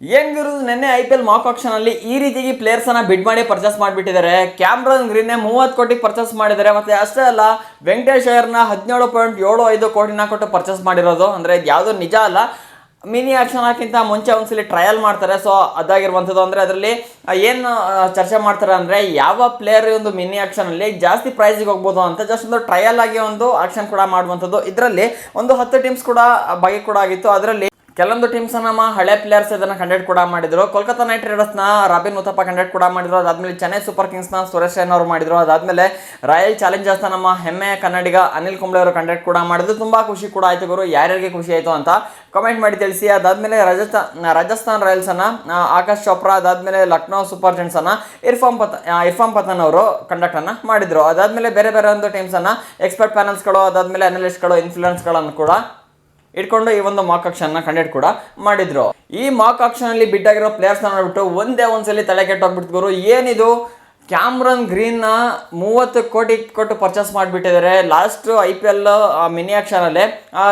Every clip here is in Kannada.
ಏನ್ ಗುರು, ನಿನ್ನೆ IPL ಮಾಕ್ ಆಕ್ಷನ್ ಅಲ್ಲಿ ಈ ರೀತಿಯಾಗಿ ಪ್ಲೇಯರ್ಸ್ ಅನ್ನ ಬಿಡ್ ಮಾಡಿ ಪರ್ಚೇಸ್ ಮಾಡಿಬಿಟ್ಟಿದ್ದಾರೆ. ಕ್ಯಾಮ್ರನ್ ಗ್ರೀನ್ 30 ಕೋಟಿ ಪರ್ಚೇಸ್ ಮಾಡಿದ್ದಾರೆ. ಮತ್ತೆ ಅಷ್ಟೇ ಅಲ್ಲ, ವೆಂಕಟೇಶ್ ಅಯ್ಯರ್ನ 17.75 ಕೋಟಿನ ಕೊಟ್ಟು ಪರ್ಚೇಸ್ ಮಾಡಿರೋದು. ಅಂದ್ರೆ ಇದು ಯಾವುದು ನಿಜ ಅಲ್ಲ, ಮಿನಿ ಆಕ್ಷನ್ ಹಾಕಿಂತ ಮುಂಚೆ ಒಂದ್ಸಲಿ ಟ್ರಯಲ್ ಮಾಡ್ತಾರೆ. ಸೊ ಅದಾಗಿರುವಂಥದ್ದು. ಅಂದರೆ ಅದರಲ್ಲಿ ಏನು ಚರ್ಚೆ ಮಾಡ್ತಾರೆ ಅಂದರೆ, ಯಾವ ಪ್ಲೇಯರ್ ಒಂದು ಮಿನಿ ಆಕ್ಷನ್ ಅಲ್ಲಿ ಜಾಸ್ತಿ ಪ್ರೈಸಿಗೆ ಹೋಗ್ಬೋದು ಅಂತ ಜಸ್ಟ್ ಒಂದು ಟ್ರಯಲ್ ಆಗಿ ಒಂದು ಆಕ್ಷನ್ ಕೂಡ ಮಾಡುವಂಥದ್ದು. ಇದರಲ್ಲಿ ಒಂದು 10 ಟೀಮ್ಸ್ ಕೂಡ ಭಾಗಿ ಕೂಡ ಆಗಿತ್ತು. ಅದರಲ್ಲಿ ಕೆಲವೊಂದು ಟೀಮ್ಸ್ ನಮ್ಮ ಹಳೆ ಪ್ಲೇಯರ್ಸ್ ಇದನ್ನ ಕಂಡಕ್ಟ್ ಕೂಡ ಮಾಡಿದ್ರು. ಕೋಲ್ಕತ್ತಾ ನೈಟ್ ರೈಡರ್ಸ್ ನ ರಾಬಿನ್ ಉತ್ತಪ್ಪ ಕಂಡಕ್ಟ್ ಕೂಡ ಮಾಡಿದ್ರು. ಅದಾದ್ಮೇಲೆ ಚೆನ್ನೈ ಸೂಪರ್ ಕಿಂಗ್ಸ್ ನ ಸುರೇಶ್ ರೈನಾ ಅವರು ಮಾಡಿದ್ರು. ಅದಾದ್ಮೇಲೆ ರಾಯಲ್ ಚಾಲೆಂಜರ್ಸ್ ನ ನಮ್ಮ ಹೆಮ್ಮೆಯ ಕನ್ನಡಿಗ ಅನಿಲ್ ಕುಂಬ್ಳೆ ಅವರು ಕಂಡಕ್ಟ್ ಕೂಡ ಮಾಡಿದ್ರು. ತುಂಬಾ ಖುಷಿ ಕೂಡ ಆಯ್ತು ಗುರು. ಯಾರ್ಯಾರಿಗೆ ಖುಷಿ ಆಯ್ತು ಅಂತ ಕಮೆಂಟ್ ಮಾಡಿ ತಿಳಿಸಿ. ಅದಾದ್ಮೇಲೆ ರಾಜಸ್ಥಾನ್ ರಾಯಲ್ಸ್ ಅನ್ನ ಆಕಾಶ್ ಚೋಪ್ರಾ, ಅದಾದ್ಮೇಲೆ ಲಕ್ನೋ ಸೂಪರ್ ಜೆಂಟ್ಸ್ ಅನ್ನ ಇರ್ಫಾನ್ ಪಠಾನ್ ಅವರು ಕಂಡಕ್ಟ್ ಅನ್ನ ಮಾಡಿದ್ರು. ಅದಾದ್ಮೇಲೆ ಬೇರೆ ಬೇರೆ ಒಂದು ಟೀಮ್ಸ್ ಅನ್ನ ಎಕ್ಸ್ಪರ್ಟ್ ಪ್ಯಾನಲ್ಸ್ಗಳು, ಅದಾದ್ಮೇಲೆ ಅನಲಿಸ್ಟ್ಗಳು, ಇನ್ಫ್ಲೂಯೆನ್ಸ್ಗಳನ್ನು ಕೂಡ ಇಟ್ಕೊಂಡು ಈ ಒಂದು ಮಾಕ್ ಆಕ್ಷನ್ ನ ಕಂಡಕ್ಟ್ ಕೂಡ ಮಾಡಿದ್ರು. ಈ ಮಾಕ್ ಆಕ್ಷನ್ ಅಲ್ಲಿ ಬಿಡ್ ಆಗಿರೋ ಪ್ಲೇಯರ್ಸ್ ನೋಡ್ಬಿಟ್ಟು ಒಂದ್ಸಲಿ ತಲೆ ಕೆಟ್ಟೋಗ್ಬಿಟ್ಟು ಗುರು, ಏನಿದು ಕ್ಯಾಮ್ರನ್ ಗ್ರೀನ್ 30 ಕೋಟಿ ಕೊಟ್ಟು ಪರ್ಚೇಸ್ ಮಾಡಿಬಿಟ್ಟಿದ್ದಾರೆ. ಲಾಸ್ಟ್ IPL ಮಿನಿ ಆಕ್ಷನ್ ಅಲ್ಲಿ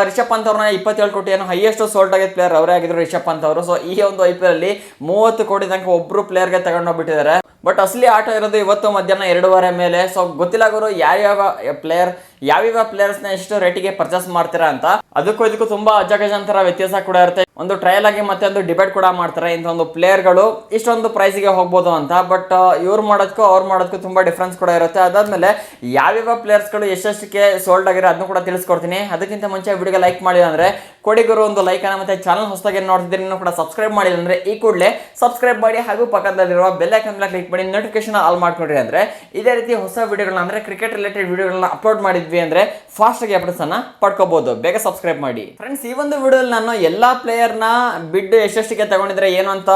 ರಿಷಬ್ ಪಂತ್ ಅವ್ರನ್ನ 27 ಕೋಟಿ ಏನೋ ಹೈಯೆಸ್ಟ್ ಸೋಲ್ಡ್ ಆಗಿದ್ದ ಪ್ಲೇಯರ್ ಅವರೇ ಆಗಿದ್ರು, ರಿಷಬ್ ಪಂತ್ ಅವರು. ಸೊ ಈ ಒಂದು IPL ಅಲ್ಲಿ 30 ಕೋಟಿ ತನಕ ಒಬ್ರು ಪ್ಲೇಯರ್ಗೆ ತಗೊಂಡೋಗ್ಬಿಟ್ಟಿದ್ದಾರೆ. ಬಟ್ ಅಸಲಿ ಆಟ ಇರೋದು ಇವತ್ತು ಮಧ್ಯಾಹ್ನ 2:30 ಮೇಲೆ. ಸೊ ಗೊತ್ತಿಲ್ಲ ಗುರು, ಯಾವ್ಯಾವ ಪ್ಲೇಯರ್ಸ್ನ ಎಷ್ಟು ರೇಟಿಗೆ ಪರ್ಚೇಸ್ ಮಾಡ್ತೀರಾ ಅಂತ. ಅದಕ್ಕೂ ಇದಕ್ಕೂ ತುಂಬಾ ಅಜಗಜಾಂತರ ವ್ಯತ್ಯಾಸ ಕೂಡ ಇರುತ್ತೆ. ಒಂದು ಟ್ರಯಲ್ ಆಗಿ ಮತ್ತೆ ಒಂದು ಡಿಬೇಟ್ ಕೂಡ ಮಾಡ್ತಾರೆ, ಇಂಥ ಒಂದು ಪ್ಲೇಯರ್ಗಳು ಇಷ್ಟೊಂದು ಪ್ರೈಸಿಗೆ ಹೋಗ್ಬೋದು ಅಂತ. ಬಟ್ ಇವ್ರು ಮಾಡೋದಕ್ಕೂ ಅವ್ರು ಮಾಡೋದಕ್ಕೂ ತುಂಬಾ ಡಿಫ್ರೆನ್ಸ್ ಕೂಡ ಇರುತ್ತೆ. ಅದಾದ್ಮೇಲೆ ಯಾವ್ಯಾವ ಪ್ಲೇಯರ್ಸ್ಗಳು ಎಷ್ಟೆಷ್ಟಕ್ಕೆ ಸೋಲ್ಡ್ ಆಗಿರೋ ಅದನ್ನು ಕೂಡ ತಿಳಿಸ್ಕೊಡ್ತೀನಿ. ಅದಕ್ಕಿಂತ ಮುಂಚೆ ವಿಡಿಯೋಗೆ ಲೈಕ್ ಮಾಡಿಲ್ಲ ಅಂದ್ರೆ ಕೊಡಿಗರು ಒಂದು ಲೈಕ್ ಅನ್ನ, ಮತ್ತೆ ಚಾನಲ್ ಹೊಸದಾಗಿ ನೋಡ್ತಿದ್ರೆ ಇನ್ನೂ ಕೂಡ ಸಬ್ಸ್ಕ್ರೈಬ್ ಮಾಡಿಲ್ಲ ಅಂದ್ರೆ ಈ ಕೂಡಲೇ ಸಬ್ಸ್ಕ್ರೈಬ್ ಮಾಡಿ, ಹಾಗೂ ಪಕ್ಕದಲ್ಲಿರುವ ಬೆಲ್ ಐಕಾನ್ ಮೇಲೆ ಕ್ಲಿಕ್ ಮಾಡಿ ನೋಟಿಫಿಕೇಶನ್ ಆಲ್ ಮಾಡ್ಕೊಂಡ್ರಿ ಅಂದ್ರೆ ಇದೇ ರೀತಿ ಹೊಸ ವಿಡಿಯೋಗಳನ್ನ, ಅಂದ್ರೆ ಕ್ರಿಕೆಟ್ ರಿಲೇಟೆಡ್ ವಿಡಿಯೋಗಳನ್ನ ಅಪ್ಲೋಡ್ ಮಾಡಿದ್ವಿ ಅಂದ್ರೆ ಫಾಸ್ಟ್ ಆಗಿ ಅಪ್ಡೇಟ್ಸ್ ಅನ್ನ ಪಡ್ಕೋಬಹುದು. ಬೇಗ ಸಬ್ಸ್ಕ್ರೈಬ್ ಮಾಡಿ ಫ್ರೆಂಡ್ಸ್. ಈ ಒಂದು ವಿಡಿಯೋದಲ್ಲಿ ನಾನು ಎಲ್ಲಾ ಪ್ಲೇಯರ್ ನ ಬಿಡ್ ಎಷ್ಟೆಷ್ಟಿಗೆ ತಗೊಂಡಿದ್ರೆ ಏನು ಅಂತ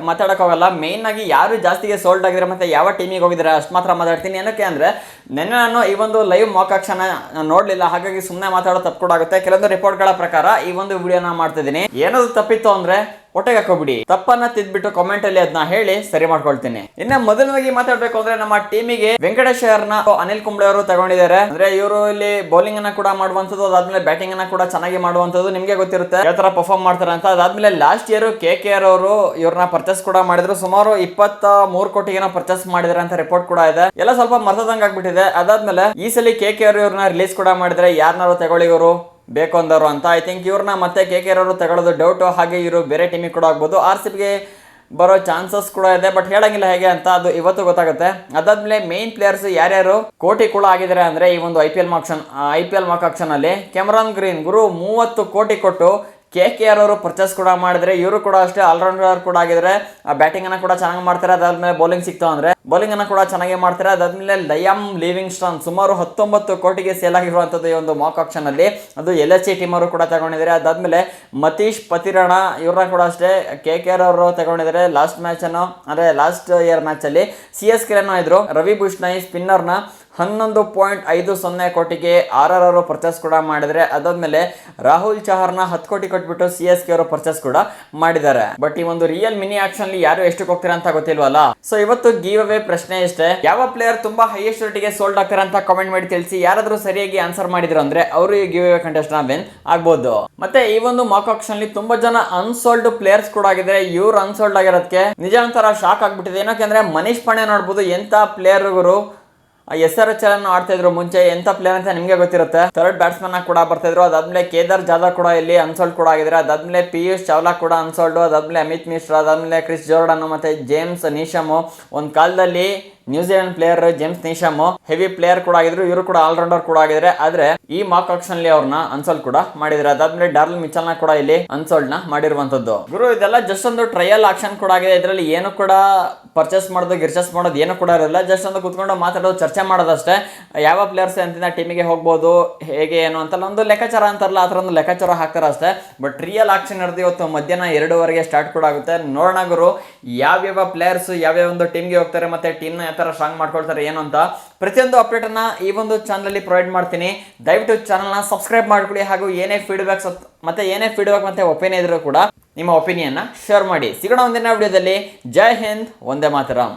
ಮಾತಾಡಕ್ ಹೋಗಲ್ಲ. ಮೇನ್ ಆಗಿ ಯಾರು ಜಾಸ್ತಿಗೆ ಸೋಲ್ಡ್ ಆಗಿದ್ರೆ ಮತ್ತೆ ಯಾವ ಟೀಮಿಗೆ ಹೋಗಿದ್ರೆ ಅಷ್ಟು ಮಾತ್ರ ಮಾತಾಡ್ತೀನಿ. ಏನಕ್ಕೆ ಅಂದ್ರೆ ನೆನ್ನೆ ನಾನು ಈ ಒಂದು ಲೈವ್ ಮಾಕ್ ಆಕ್ಷನ್ ನೋಡ್ಲಿಲ್ಲ, ಹಾಗಾಗಿ ಸುಮ್ಮನೆ ಮಾತಾಡೋ ತಪ್ಪು ಕೂಡ ಆಗುತ್ತೆ. ಕೆಲವೊಂದು ರಿಪೋರ್ಟ್ಗಳ ಪ್ರಕಾರ ಈ ಒಂದು ವಿಡಿಯೋನ ಮಾಡ್ತಿದ್ದೀನಿ. ಏನಾದ್ರು ತಪ್ಪಿತ್ತು ಅಂದ್ರೆ ಹೊಟ್ಟೆಗೆ ಹಾಕೋಬಿಡಿ, ತಪ್ಪನ್ನ ತಿದ್ಬಿಟ್ಟು ಕಾಮೆಂಟ್ ಅಲ್ಲಿ ಅದನ್ನ ಹೇಳಿ ಸರಿ ಮಾಡ್ಕೊಳ್ತೀನಿ. ಇನ್ನ ಮೊದಲನಾಗಿ ಮಾತಾಡ್ಬೇಕು ಅಂದ್ರೆ ನಮ್ಮ ಟೀಮಿಗೆ ವೆಂಕಟೇಶ್ ಅಯ್ಯರ್ನ ಅನಿಲ್ ಕುಂಬ್ಳೆ ಅವರು ತಗೊಂಡಿದ್ದಾರೆ. ಅಂದ್ರೆ ಇವರು ಇಲ್ಲಿ ಬೌಲಿಂಗ್ ಅನ್ನ ಕೂಡ ಮಾಡುವಂತದ್ದು, ಅದಾದ್ಮೇಲೆ ಬ್ಯಾಟಿಂಗ್ ಅನ್ನ ಕೂಡ ಚೆನ್ನಾಗಿ ಮಾಡುವಂತದ್ದು. ನಿಮ್ಗೆ ಗೊತ್ತಿರುತ್ತೆ ಯಾವ ತರ ಪರ್ಫಾರ್ಮ್ ಮಾಡ್ತಾರೆ ಅಂತ. ಅದಾದ್ಮೇಲೆ ಲಾಸ್ಟ್ ಇಯರ್ KKR ಅವರು ಇವ್ರನ್ನ ಪರ್ಚೇಸ್ ಕೂಡ ಮಾಡಿದ್ರು. ಸುಮಾರು 23 ಕೋಟಿಗೆ ಪರ್ಚೇಸ್ ಮಾಡಿದ್ರೆ ಅಂತ ರಿಪೋರ್ಟ್ ಕೂಡ ಇದೆ. ಎಲ್ಲ ಸ್ವಲ್ಪ ಮರ್ತದಂಗ ಆಗ್ಬಿಟ್ಟಿದೆ. ಅದಾದ್ಮೇಲೆ ಈ ಸಲ KKR ಇವ್ರನ್ನ ರಿಲೀಸ್ ಕೂಡ ಮಾಡಿದ್ರೆ ಯಾರನ್ನಾರು ತಗೊಳ್ಳಿ ಇವರು ಬೇಕು ಅಂದವರು ಅಂತ. ಐ ಥಿಂಕ್ ಇವ್ರನ್ನ ಮತ್ತೆ KKR ಅವರು ತಗೊಳ್ಳೋದು ಡೌಟ್. ಹಾಗೆ ಇವರು ಬೇರೆ ಟೀಮಿಗೆ ಕೂಡ ಆಗ್ಬೋದು, RCBಗೆ ಬರೋ ಚಾನ್ಸಸ್ ಕೂಡ ಇದೆ. ಬಟ್ ಹೇಳಂಗಿಲ್ಲ ಹೇಗೆ ಅಂತ, ಅದು ಇವತ್ತು ಗೊತ್ತಾಗುತ್ತೆ. ಅದಾದ್ಮೇಲೆ ಮೇನ್ ಪ್ಲೇಯರ್ಸ್ ಯಾರ್ಯಾರು ಕೋಟಿ ಕೂಡ ಆಗಿದ್ದಾರೆ ಅಂದ್ರೆ ಈ ಒಂದು IPL ಮಾಕ್ ಆಕ್ಷನ್ ಅಲ್ಲಿ ಕ್ಯಾಮ್ರನ್ ಗ್ರೀನ್ ಗುರು 30 ಕೋಟಿ ಕೊಟ್ಟು KKR ಅವರು ಪರ್ಚೇಸ್ ಕೂಡ ಮಾಡಿದ್ರೆ. ಇವರು ಕೂಡ ಅಷ್ಟೇ ಆಲ್ರೌಂಡರ್ ಕೂಡ ಆಗಿದ್ರೆ, ಬ್ಯಾಟಿಂಗ್ ಅನ್ನ ಕೂಡ ಚೆನ್ನಾಗಿ ಮಾಡ್ತಾರೆ. ಅದಾದ್ಮೇಲೆ ಬೌಲಿಂಗ್ ಸಿಕ್ತು ಅಂದ್ರೆ ಬೌಲಿಂಗ್ ಅನ್ನ ಕೂಡ ಚೆನ್ನಾಗಿ ಮಾಡ್ತಾರೆ. ಅದಾದ್ಮೇಲೆ ಲಯಾಮ್ ಲಿವಿಂಗ್ಸ್ಟನ್ ಸುಮಾರು 19 ಕೋಟಿಗೆ ಸೇಲ್ ಆಗಿರುವಂತದ್ದು ಈ ಒಂದು ಮಾಕ್ ಆಕ್ಷನ್ ಅಲ್ಲಿ. ಅದು LHC ಟೀಮ್ ಅವರು ಕೂಡ ತಗೊಂಡಿದ್ದಾರೆ. ಅದಾದ್ಮೇಲೆ ಮತೀಶ್ ಪತಿರಾಣ ಇವ್ರನ್ನ ಕೂಡ ಅಷ್ಟೇ KKR ಅವರು ತಗೊಂಡಿದ್ದಾರೆ. ಲಾಸ್ಟ್ ಮ್ಯಾಚ್ ಅನ್ನು ಅಂದ್ರೆ ಲಾಸ್ಟ್ ಇಯರ್ ಮ್ಯಾಚ್ ಅಲ್ಲಿ CSK ಇದ್ರು. ರವಿ ಬುಷ್ನೈ ಸ್ಪಿನ್ನರ್ ನ 11.50 ಕೋಟಿಗೆ RR ಅವರು ಪರ್ಚೇಸ್ ಕೂಡ ಮಾಡಿದ್ರೆ. ಅದಾದ್ಮೇಲೆ ರಾಹುಲ್ ಚಹರ್ನ 10 ಕೋಟಿ ಕೊಟ್ಬಿಟ್ಟು CSK ಅವರು ಪರ್ಚೇಸ್ ಕೂಡ ಮಾಡಿದ್ದಾರೆ. ಬಟ್ ಈ ಒಂದು ರಿಯಲ್ ಮಿನಿ ಆಕ್ಷನ್ ಅಲ್ಲಿ ಯಾರು ಎಷ್ಟು ಹೋಗ್ತೀರಾ ಅಂತ ಗೊತ್ತಿಲ್ವಲ್ಲ. ಸೊ ಇವತ್ತು ಗಿವ್ ಅವೇ ಪ್ರಶ್ನೆ ಇಷ್ಟೇ, ಯಾವ ಪ್ಲೇಯರ್ ತುಂಬಾ ಹೈಯೆಸ್ಟ್ ರೇಟಿಗೆ ಸೋಲ್ಡ್ ಆಗ್ತಾರೆ ಅಂತ ಕಾಮೆಂಟ್ ಮಾಡಿ ತಿಳಿಸಿ. ಯಾರಾದ್ರೂ ಸರಿಯಾಗಿ ಆನ್ಸರ್ ಮಾಡಿದ್ರು ಅಂದ್ರೆ ಅವರು ಈ ಗಿವ್ ಅವೇ ಕಂಟೆಸ್ಟ್ ನ ವಿನ್ ಆಗ್ಬಹುದು. ಮತ್ತೆ ಈ ಒಂದು ಮಾಕ್ ಆಕ್ಷನ್ ಅಲ್ಲಿ ತುಂಬಾ ಜನ ಅನ್ಸೋಲ್ಡ್ ಪ್ಲೇಯರ್ಸ್ ಕೂಡ ಆಗಿದ್ರೆ. ಇವ್ರು ಅನ್ಸೋಲ್ಡ್ ಆಗಿರೋದಕ್ಕೆ ನಿಜ ಒಂಥರ ಶಾಕ್ ಆಗ್ಬಿಟ್ಟಿದೆ. ಏನಕ್ಕೆ ಮನೀಶ್ ಪಾಂಡೆ ನೋಡ್ಬೋದು, ಎಂತ ಪ್ಲೇಯರ್ಗಳು SRH ಆಡ್ತಾ ಇದ್ರು ಮುಂಚೆ. ಎಂತ ಪ್ಲೇಯರ್ ಅಂತ ನಿಮ್ಗೆ ಗೊತ್ತಿರುತ್ತೆ. ಥರ್ಡ್ ಬ್ಯಾಟ್ಸ್ಮನ್ ಕೂಡ ಬರ್ತಾ ಇದ್ರು. ಅದಾದ್ಮೇಲೆ ಕೇದಾರ್ ಜಾಧವ್ ಕೂಡ ಇಲ್ಲಿ ಅನ್ಸೋಲ್ಡ್ ಕೂಡ ಆಗಿದ್ರೆ. ಅದಾದ್ಮೇಲೆ ಪಿಯೂಷ್ ಚಾವ್ಲಾ ಕೂಡ ಅನ್ಸೋಲ್ಡ್. ಅದಾದ್ಮೇಲೆ ಅಮಿತ್ ಮಿಶ್ರಾ, ಅದಾದ್ಮೇಲೆ ಕ್ರಿಸ್ ಜೋರ್ಡನ್ ಮತ್ತೆ ಜೇಮ್ಸ್ ನೀಶಮ್. ಒಂದ್ ಕಾಲದಲ್ಲಿ New Zealand player James Neesham heavy player ಕೂಡ ಆಗಿದ್ರು. ಇವರು ಕೂಡ ಆಲ್ರೌಂಡರ್ ಕೂಡ ಆಗಿದ್ರೆ. ಆದ್ರೆ ಈ ಮಾಕ್ ಆಕ್ಷನ್ ಅಲ್ಲಿ ಅವ್ರನ್ನ ಅನ್ಸೋಲ್ಡ್ ಕೂಡ ಮಾಡಿದ್ರೆ. ಅದಾದ್ಮೇಲೆ ಡಾರ್ಲ್ ಮಿಚೆಲ್ ನ ಕೂಡ ಇಲ್ಲಿ ಅನ್ಸೋಲ್ಡ್ ನ ಮಾಡಿರುವಂತದ್ದು. ಗುರು ಇದೆಲ್ಲ ಜಸ್ಟ್ ಒಂದು ಟ್ರಯಲ್ ಆಕ್ಷನ್ ಕೂಡ ಆಗಿದೆ. ಇದರಲ್ಲಿ ಏನು ಕೂಡ ಪರ್ಚೇಸ್ ಮಾಡೋದು ಮಾಡೋದು ಏನು ಕೂಡ ಇರಲ್ಲ. ಜಸ್ಟ್ ಒಂದು ಕುತ್ಕೊಂಡು ಮಾತಾಡೋದು, ಚರ್ಚೆ ಮಾಡೋದಷ್ಟೇ. ಯಾವ ಪ್ಲೇಯರ್ಸ್ ಎಂತಿನ ಟೀಮಿಗೆ ಹೋಗ್ಬೋದು, ಹೇಗೆ ಏನು ಅಂತಲ್ಲ ಒಂದು ಲೆಕ್ಕಾಚಾರ ಅಂತಾರಲ್ಲ, ಆ ಥರ ಒಂದು ಲೆಕ್ಕಾಚಾರ ಹಾಕ್ತಾರೆ ಅಷ್ಟೇ. ಬಟ್ ರಿಯಲ್ ಆಕ್ಷನ್ ನಡೆದು ಇವತ್ತು ಮಧ್ಯಾಹ್ನ 2:15 ಸ್ಟಾರ್ಟ್ ಕೂಡ ಆಗುತ್ತೆ. ನೋಡೋಣ ಗುರು ಯಾವ್ಯಾವ ಪ್ಲೇಯರ್ಸ್ ಯಾವ್ಯಾವ ಒಂದು ಟೀಮ್ಗೆ ಹೋಗ್ತಾರೆ, ಮತ್ತೆ ಟೀಮ್ನ ಯಾವ ಥರ ಸ್ಟ್ರಾಂಗ್ ಮಾಡ್ಕೊಳ್ತಾರೆ ಏನು ಅಂತ ಪ್ರತಿಯೊಂದು ಅಪ್ಡೇಟ್ ಅನ್ನ ಈ ಒಂದು ಚಾನಲ್ ಅಲ್ಲಿ ಪ್ರೊವೈಡ್ ಮಾಡ್ತೀನಿ. ದಯವಿಟ್ಟು ಚಾನಲ್ನ ಸಬ್ಸ್ಕ್ರೈಬ್ ಮಾಡ್ಕೊಳ್ಳಿ. ಹಾಗೂ ಏನೇ ಫೀಡ್ಬ್ಯಾಕ್ ಮತ್ತೆ ಒಪಿನಿಯನ್ ಇದ್ರೂ ಕೂಡ ನಿಮ್ಮ ಒಪಿನಿಯನ್ ಶೇರ್ ಮಾಡಿ. ಸಿಗೋಣ ಒಂದಿನ ವಿಡಿಯೋದಲ್ಲಿ. ಜೈ ಹಿಂದ್, ವಂದೇ ಮಾತರಂ.